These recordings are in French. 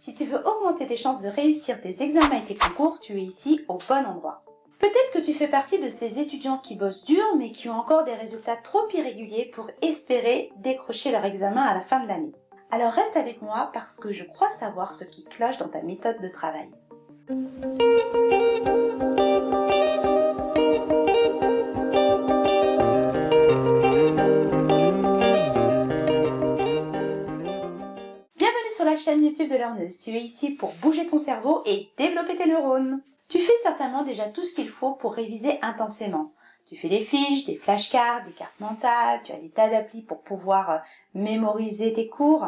Si tu veux augmenter tes chances de réussir tes examens et tes concours, tu es ici au bon endroit. Peut-être que tu fais partie de ces étudiants qui bossent dur mais qui ont encore des résultats trop irréguliers pour espérer décrocher leur examen à la fin de l'année. Alors reste avec moi parce que je crois savoir ce qui cloche dans ta méthode de travail. Bienvenue sur la chaîne YouTube de Learneuse. Tu es ici pour bouger ton cerveau et développer tes neurones. Tu fais certainement déjà tout ce qu'il faut pour réviser intensément. Tu fais des fiches, des flashcards, des cartes mentales, tu as des tas d'applis pour pouvoir mémoriser tes cours.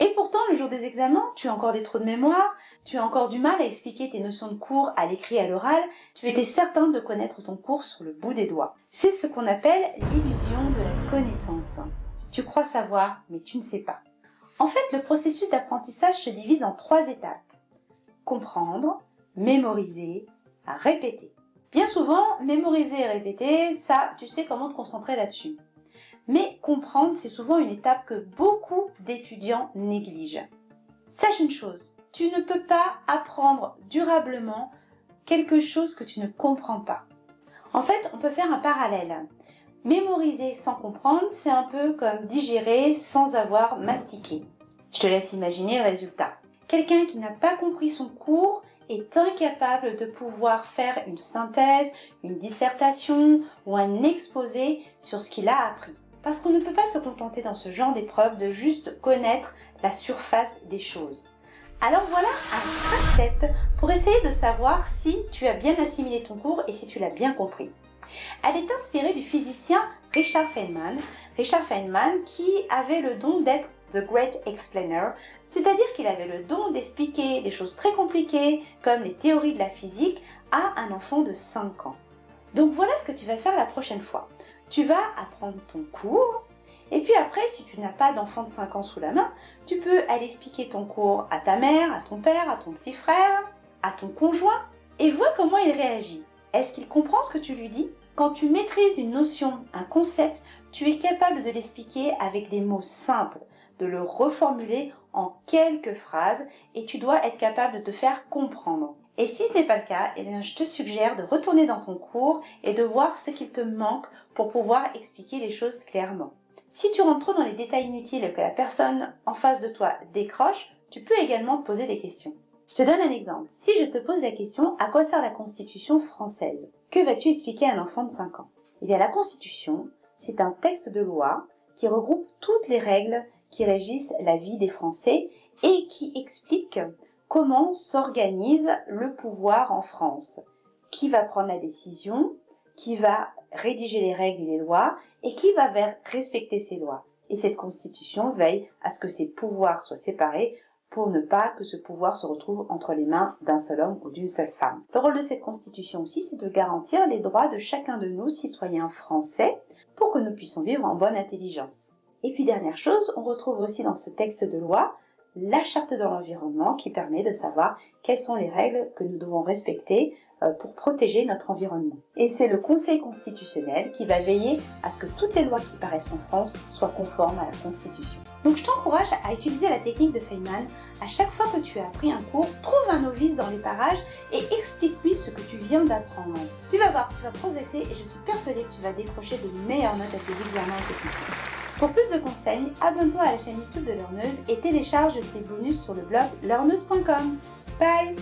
Et pourtant, le jour des examens, tu as encore des trous de mémoire, tu as encore du mal à expliquer tes notions de cours à l'écrit et à l'oral, tu étais certain de connaître ton cours sur le bout des doigts. C'est ce qu'on appelle l'illusion de la connaissance. Tu crois savoir, mais tu ne sais pas. En fait, le processus d'apprentissage se divise en 3 étapes. Comprendre, mémoriser, répéter. Bien souvent, mémoriser et répéter, ça, tu sais comment te concentrer là-dessus. Mais comprendre, c'est souvent une étape que beaucoup d'étudiants négligent. Sache une chose, tu ne peux pas apprendre durablement quelque chose que tu ne comprends pas. En fait, on peut faire un parallèle. Mémoriser sans comprendre, c'est un peu comme digérer sans avoir mastiqué. Je te laisse imaginer le résultat. Quelqu'un qui n'a pas compris son cours est incapable de pouvoir faire une synthèse, une dissertation ou un exposé sur ce qu'il a appris. Parce qu'on ne peut pas se contenter dans ce genre d'épreuve de juste connaître la surface des choses. Alors voilà un crash test pour essayer de savoir si tu as bien assimilé ton cours et si tu l'as bien compris. Elle est inspirée du physicien Richard Feynman. Richard Feynman qui avait le don d'être The Great Explainer, c'est-à-dire qu'il avait le don d'expliquer des choses très compliquées comme les théories de la physique à un enfant de 5 ans. Donc voilà ce que tu vas faire la prochaine fois. Tu vas apprendre ton cours et puis après, si tu n'as pas d'enfant de 5 ans sous la main, tu peux aller expliquer ton cours à ta mère, à ton père, à ton petit frère, à ton conjoint et vois comment il réagit. Est-ce qu'il comprend ce que tu lui dis? Quand tu maîtrises une notion, un concept, tu es capable de l'expliquer avec des mots simples, de le reformuler en quelques phrases et tu dois être capable de te faire comprendre. Et si ce n'est pas le cas, je te suggère de retourner dans ton cours et de voir ce qu'il te manque pour pouvoir expliquer les choses clairement. Si tu rentres trop dans les détails inutiles et que la personne en face de toi décroche, tu peux également te poser des questions. Je te donne un exemple. Si je te pose la question « À quoi sert la Constitution française ?» Que vas-tu expliquer à un enfant de 5 ans? Eh bien, la Constitution, c'est un texte de loi qui regroupe toutes les règles qui régissent la vie des Français et qui explique comment s'organise le pouvoir en France. Qui va prendre la décision, qui va rédiger les règles et les lois et qui va respecter ces lois. Et cette Constitution veille à ce que ces pouvoirs soient séparés pour ne pas que ce pouvoir se retrouve entre les mains d'un seul homme ou d'une seule femme. Le rôle de cette Constitution aussi, c'est de garantir les droits de chacun de nous, citoyens français, pour que nous puissions vivre en bonne intelligence. Et puis dernière chose, on retrouve aussi dans ce texte de loi la charte de l'environnement qui permet de savoir quelles sont les règles que nous devons respecter pour protéger notre environnement. Et c'est le Conseil constitutionnel qui va veiller à ce que toutes les lois qui paraissent en France soient conformes à la Constitution. Donc je t'encourage à utiliser la technique de Feynman. À chaque fois que tu as appris un cours, trouve un novice dans les parages et explique-lui ce que tu viens d'apprendre. Tu vas voir, tu vas progresser et je suis persuadée que tu vas décrocher de meilleures notes à tes examens et tes concours. Pour plus de conseils, abonne-toi à la chaîne YouTube de Learneuse et télécharge tes bonus sur le blog learneuse.com. Bye!